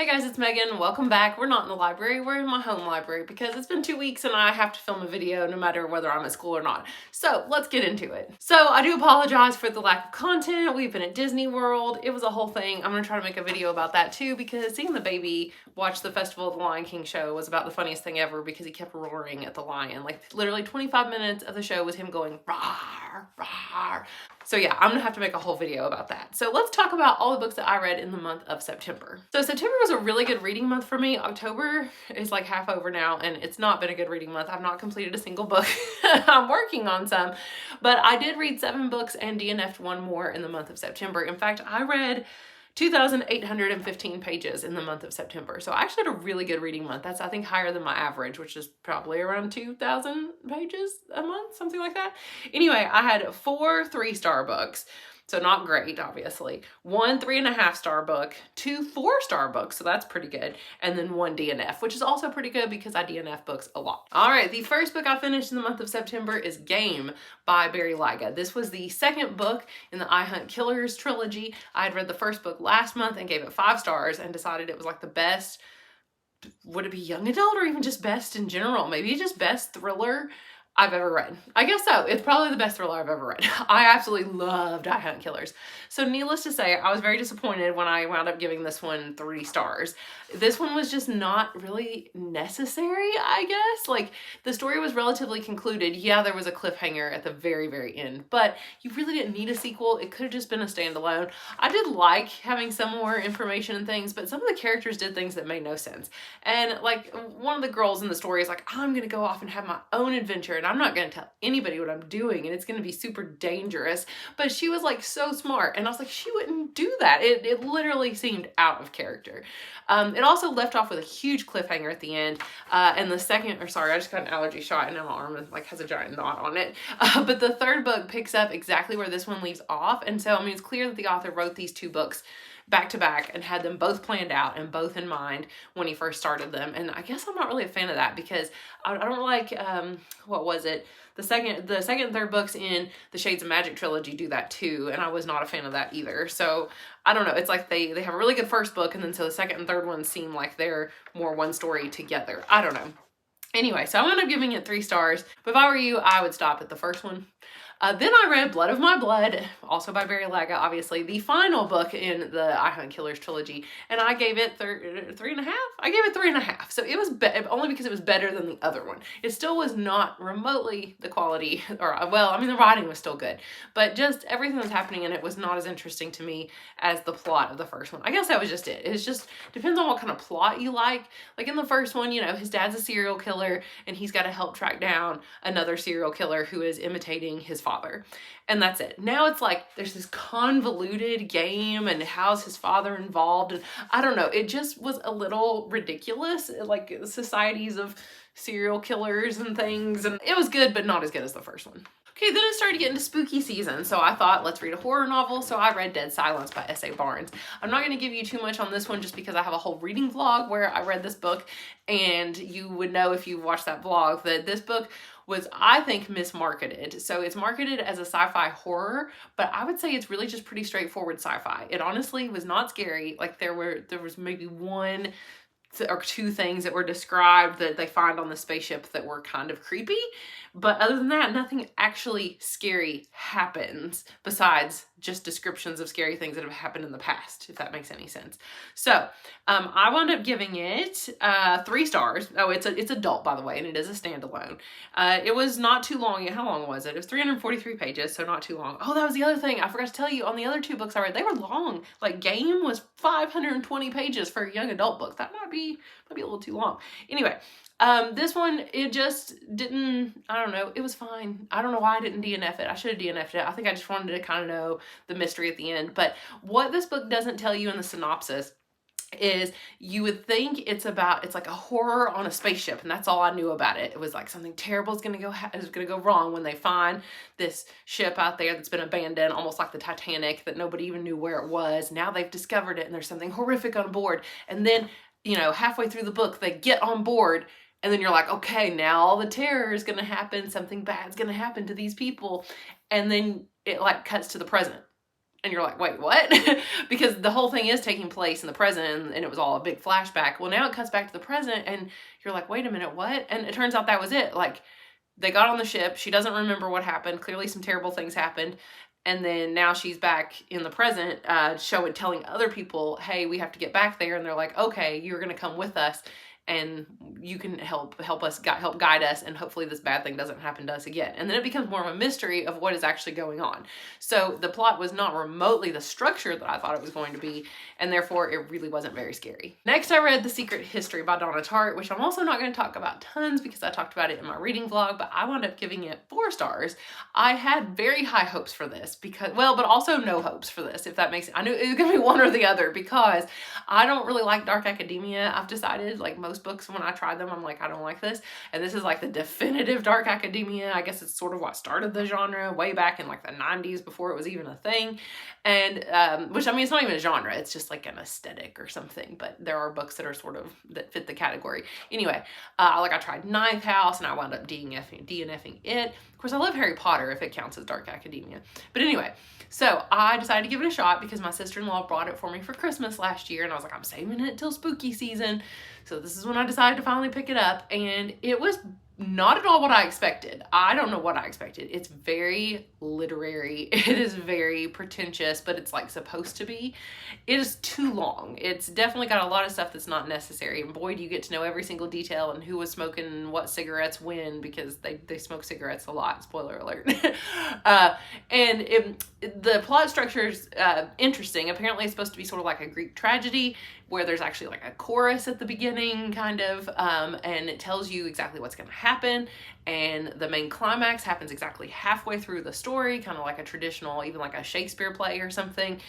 Hey guys, it's Megan. Welcome back. We're not in the library, we're in my home library because it's been 2 weeks and I have to film a video no matter whether I'm at school or not. So let's get into it. So I do apologize for the lack of content. We've been at Disney World. It was a whole thing. I'm gonna try to make a video about that too because seeing the baby watch the Festival of the Lion King show was about the funniest thing ever because he kept roaring at the lion. Like literally 25 minutes of the show was him going rawr, rawr. So yeah, I'm gonna have to make a whole video about that. So let's talk about all the books that I read in the month of September. So September was a really good reading month for me. October is like half over now and it's not been a good reading month. I've not completed a single book. I'm working on some, but I did read 7 books and DNF'd 1 more in the month of September. In fact, I read 2,815 pages in the month of September. So I actually had a really good reading month. That's, I think, higher than my average, which is probably around 2,000 pages a month, something like that. Anyway, I had 4 3-star books. So not great, obviously. 1 3.5-star book, 2 4-star books, so that's pretty good, and then 1 DNF, which is also pretty good because I DNF books a lot. All right, the first book I finished in the month of September is Game by Barry Lyga. This was the second book in the I Hunt Killers trilogy. I had read the first book last month and gave it 5 stars and decided it was like the best, would it be young adult or even just best in general? Maybe just best thriller I've ever read. I guess so. It's probably the best thriller I've ever read. I absolutely loved I Hunt Killers. So needless to say, I was very disappointed when I wound up giving this one 3 stars. This one was just not really necessary, I guess. Like, the story was relatively concluded. Yeah, there was a cliffhanger at the very, very end, but you really didn't need a sequel. It could have just been a standalone. I did like having some more information and things, but some of the characters did things that made no sense. And like, one of the girls in the story is like, I'm gonna go off and have my own adventure and I'm not gonna tell anybody what I'm doing and it's gonna be super dangerous. But she was like so smart and I was like, she wouldn't do that. It literally seemed out of character. It also left off with a huge cliffhanger at the end. And the second, or sorry, I just got an allergy shot and now my arm like has a giant knot on it. But the third book picks up exactly where this one leaves off. And so, I mean, it's clear that the author wrote these 2 books back to back and had them both planned out and both in mind when he first started them. And I guess I'm not really a fan of that because I don't like, what was it? The second and third books in the Shades of Magic trilogy do that too, and I was not a fan of that either. So I don't know, it's like they have a really good first book and then so the second and third ones seem like they're more one story together. I don't know. Anyway, so I'm gonna giving it 3 stars, but if I were you, I would stop at the first one. Then I read Blood of My Blood, also by Barry Lyga, obviously, the final book in the I Hunt Killers trilogy, and I gave it 3.5? I gave it 3.5, so it was only because it was better than the other one. It still was not remotely the quality, or well, I mean, the writing was still good, but just everything that was happening in it was not as interesting to me as the plot of the first one. I guess that was just it. It's just, depends on what kind of plot you like. Like in the first one, you know, his dad's a serial killer, and he's got to help track down another serial killer who is imitating his father. And that's it. Now it's like there's this convoluted game and how's his father involved, and I don't know, it just was a little ridiculous, like societies of serial killers and things, and it was good but not as good as the first one. Okay, then it started getting to spooky season, so I thought, let's read a horror novel, so I read Dead Silence by S.A. Barnes. I'm not going to give you too much on this one just because I have a whole reading vlog where I read this book, and you would know if you watched that vlog that this book was, I think, mismarketed. So it's marketed as a sci-fi horror, but I would say it's really just pretty straightforward sci-fi. It honestly was not scary. Like there was maybe 1 or 2 things that were described that they find on the spaceship that were kind of creepy. But other than that, nothing actually scary happens besides just descriptions of scary things that have happened in the past, if that makes any sense. So I wound up giving it 3 stars. Oh, it's adult, by the way, and it is a standalone. It was not too long. How long was it? It was 343 pages, so not too long. Oh, that was the other thing. I forgot to tell you, on the other 2 books I read, they were long. Like Game was 520 pages for a young adult book. That might be a little too long. Anyway, this one, it just didn't, I don't know, it was fine. I don't know why I didn't DNF it. I should have DNF'd it. I think I just wanted to kind of know the mystery at the end. But what this book doesn't tell you in the synopsis is you would think it's like a horror on a spaceship, and that's all I knew about it. It was like something terrible is gonna go wrong when they find this ship out there that's been abandoned, almost like the Titanic, that nobody even knew where it was. Now they've discovered it and there's something horrific on board, and then, you know, halfway through the book they get on board and then you're like, okay, now all the terror is gonna happen, something bad's gonna happen to these people, and then it like cuts to the present. And you're like, wait, what? Because the whole thing is taking place in the present and it was all a big flashback. Well, now it cuts back to the present and you're like, wait a minute, what? And it turns out that was it. Like, they got on the ship. She doesn't remember what happened. Clearly some terrible things happened. And then now she's back in the present, telling other people, hey, we have to get back there. And they're like, okay, you're going to come with us. And you can help guide us, and hopefully this bad thing doesn't happen to us again. And then it becomes more of a mystery of what is actually going on. So the plot was not remotely the structure that I thought it was going to be, and therefore it really wasn't very scary. Next, I read The Secret History by Donna Tartt, which I'm also not going to talk about tons because I talked about it in my reading vlog, but I wound up giving it 4 stars. I had very high hopes for this but also no hopes for this, if that makes sense. I knew it was going to be one or the other because I don't really like dark academia. I've decided, like most books, when I tried them, I'm like, I don't like this. And this is like the definitive dark academia. I guess it's sort of what started the genre way back in like the 90s before it was even a thing. And which, I mean, it's not even a genre, it's just like an aesthetic or something, but there are books that are sort of that fit the category. Anyway, I tried Ninth House and I wound up DNFing it. Of course, I love Harry Potter if it counts as dark academia. But anyway, so I decided to give it a shot because my sister-in-law brought it for me for Christmas last year, and I was like, I'm saving it till spooky season. So this is when I decided to finally pick it up, and it was not at all what I expected. I don't know what I expected. It's very literary. It is very pretentious, but it's like supposed to be. It is too long. It's definitely got a lot of stuff that's not necessary. And boy, do you get to know every single detail and who was smoking what cigarettes when, because they smoke cigarettes a lot. Spoiler alert. The plot structure is interesting. Apparently it's supposed to be sort of like a Greek tragedy where there's actually like a chorus at the beginning, kind of, and it tells you exactly what's going to happen. And the main climax happens exactly halfway through the story, kind of like a traditional, even like a Shakespeare play or something,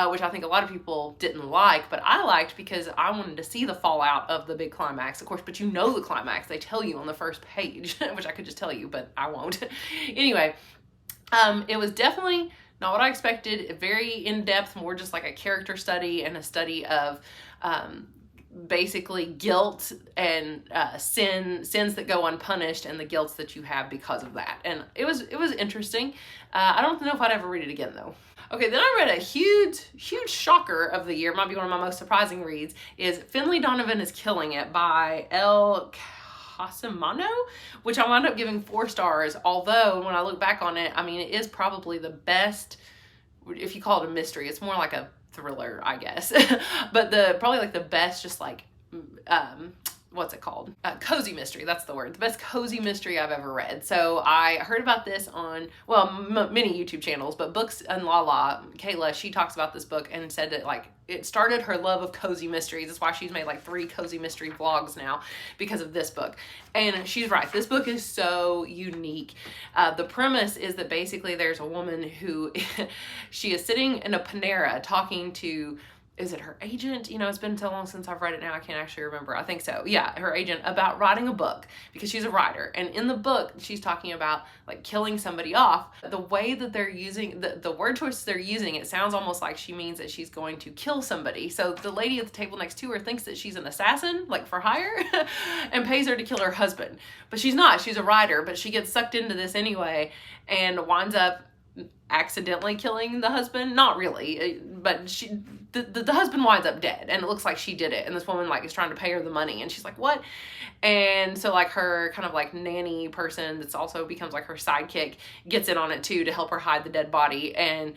which I think a lot of people didn't like, but I liked because I wanted to see the fallout of the big climax, of course, but you know the climax. They tell you on the first page, which I could just tell you, but I won't. Anyway, it was definitely not what I expected. Very in-depth, more just like a character study and a study of basically guilt and sins that go unpunished and the guilt that you have because of that. And it was interesting. I don't know if I'd ever read it again though. Okay, then I read a huge shocker of the year. Might be one of my most surprising reads, is Finlay Donovan is Killing It by Elle Cosimano, which I wound up giving 4 stars. Although when I look back on it, I mean, it is probably the best, if you call it a mystery, it's more like a thriller, I guess. But probably like the best, just like, what's it called? Cozy mystery. That's the word. The best cozy mystery I've ever read. So I heard about this on, well, many YouTube channels, but Books and Lala, Kayla, she talks about this book and said that like it started her love of cozy mysteries. That's why she's made like 3 cozy mystery vlogs now because of this book. And she's right. This book is so unique. The premise is that basically there's a woman who she is sitting in a Panera talking to, is it her agent? You know, it's been so long since I've read it now, I can't actually remember. I think so. Yeah, her agent, about writing a book because she's a writer. And in the book, she's talking about like killing somebody off. The way that they're using, the word choices they're using, it sounds almost like she means that she's going to kill somebody. So the lady at the table next to her thinks that she's an assassin, like for hire, and pays her to kill her husband. But she's not. She's a writer, but she gets sucked into this anyway and winds up accidentally killing the husband. Not really, but the husband winds up dead, and it looks like she did it, and this woman like is trying to pay her the money, and she's like, what? And so like her kind of like nanny person that's also becomes like her sidekick gets in on it too to help her hide the dead body. And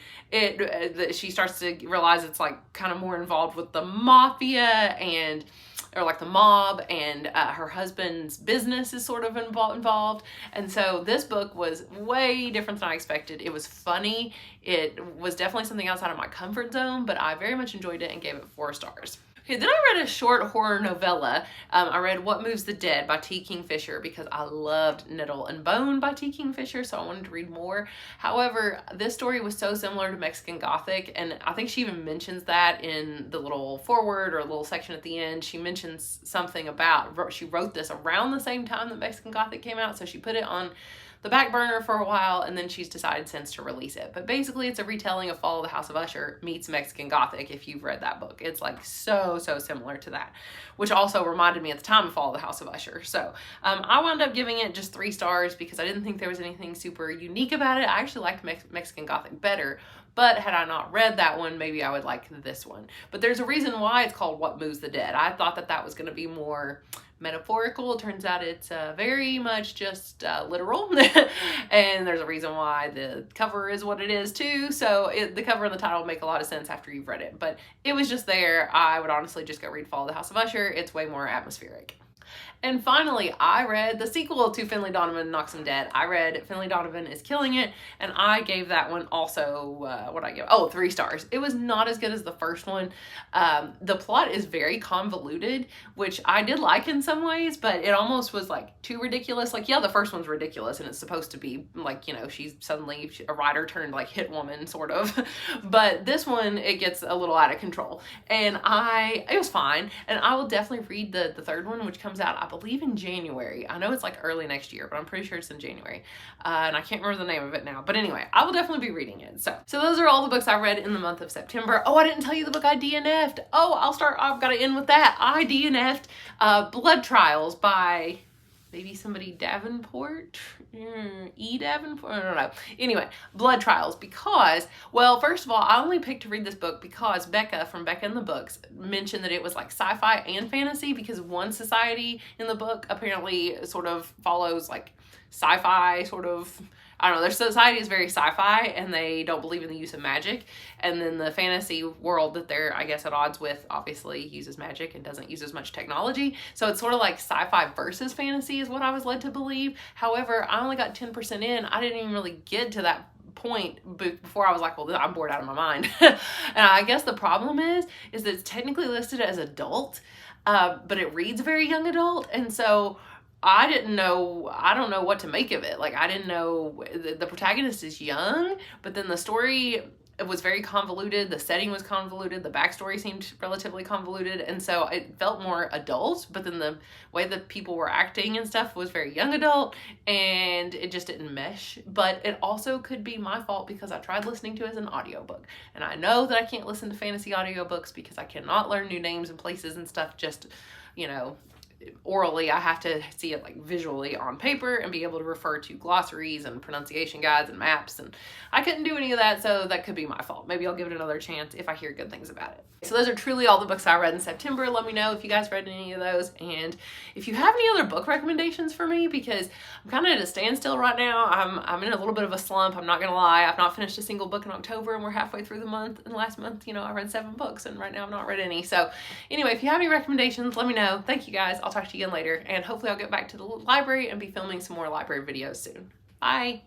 she starts to realize it's like kind of more involved with the mafia or like the mob, and her husband's business is sort of involved. And so this book was way different than I expected. It was funny. It was definitely something outside of my comfort zone, but I very much enjoyed it and gave it 4 stars. Okay, then I read a short horror novella. I read What Moves the Dead by T. Kingfisher because I loved Nettle and Bone by T. Kingfisher, so I wanted to read more. However, this story was so similar to Mexican Gothic, and I think she even mentions that in the little foreword or a little section at the end. She mentions something about, she wrote this around the same time that Mexican Gothic came out, so she put it on the back burner for a while, and then she's decided since to release it. But basically it's a retelling of Fall of the House of Usher meets Mexican Gothic, if you've read that book. It's like so similar to that, which also reminded me at the time of Fall of the House of Usher. So I wound up giving it just 3 stars because I didn't think there was anything super unique about it. I actually liked Mexican Gothic better, But had I not read that one, maybe I would like this one. But there's a reason why it's called What Moves the Dead. I thought that that was going to be more metaphorical. It turns out it's very much just literal. And there's a reason why the cover is what it is too. So the cover and the title make a lot of sense after you've read it. But it was just there. I would honestly just go read Fall of the House of Usher. It's way more atmospheric. And finally, I read the sequel to Finlay Donovan Knocks 'Em Dead. I read Finlay Donovan is Killing It, and I gave that one also, what I give? Oh, 3 stars. It was not as good as the first one. The plot is very convoluted, which I did like in some ways, but it almost was like too ridiculous. Like, yeah, the first one's ridiculous, and it's supposed to be like, you know, she's suddenly a writer turned like hit woman, sort of. But this one, it gets a little out of control. And it was fine, and I will definitely read the third one, which comes out, I believe, in January. I know it's like early next year, but I'm pretty sure it's in January. And I can't remember the name of it now. But anyway, I will definitely be reading it. So those are all the books I read in the month of September. Oh, I didn't tell you the book I DNF'd. Oh, I've got to end with that. I DNF'd Blood Trials by maybe somebody Davenport? E. Davenport? I don't know. Anyway, Blood Trials, because, well, first of all, I only picked to read this book because Becca from Becca and the Books mentioned that it was like sci-fi and fantasy, because one society in the book apparently sort of follows like sci-fi sort of, I don't know, their society is very sci-fi and they don't believe in the use of magic. And then the fantasy world that they're, I guess, at odds with obviously uses magic and doesn't use as much technology. So it's sort of like sci-fi versus fantasy is what I was led to believe. However, I only got 10% in. I didn't even really get to that point before I was like, well, I'm bored out of my mind. And I guess the problem is that it's technically listed as adult, but it reads very young adult. And so I don't know what to make of it. Like, I didn't know, the protagonist is young, but then the story, it was very convoluted. The setting was convoluted. The backstory seemed relatively convoluted. And so it felt more adult, but then the way that people were acting and stuff was very young adult, and it just didn't mesh. But it also could be my fault because I tried listening to it as an audiobook. And I know that I can't listen to fantasy audiobooks because I cannot learn new names and places and stuff just, you know, orally. I have to see it like visually on paper and be able to refer to glossaries and pronunciation guides and maps, and I couldn't do any of that, so that could be my fault. Maybe I'll give it another chance if I hear good things about it. So those are truly all the books I read in September. Let me know if you guys read any of those, and if you have any other book recommendations for me, because I'm kind of at a standstill right now. I'm in a little bit of a slump, I'm not gonna lie. I've not finished a single book in October, and we're halfway through the month, and last month, you know, I read 7 books, and right now I've not read any. So anyway, if you have any recommendations, let me know. Thank you guys. I'll talk to you again later, and hopefully I'll get back to the library and be filming some more library videos soon. Bye.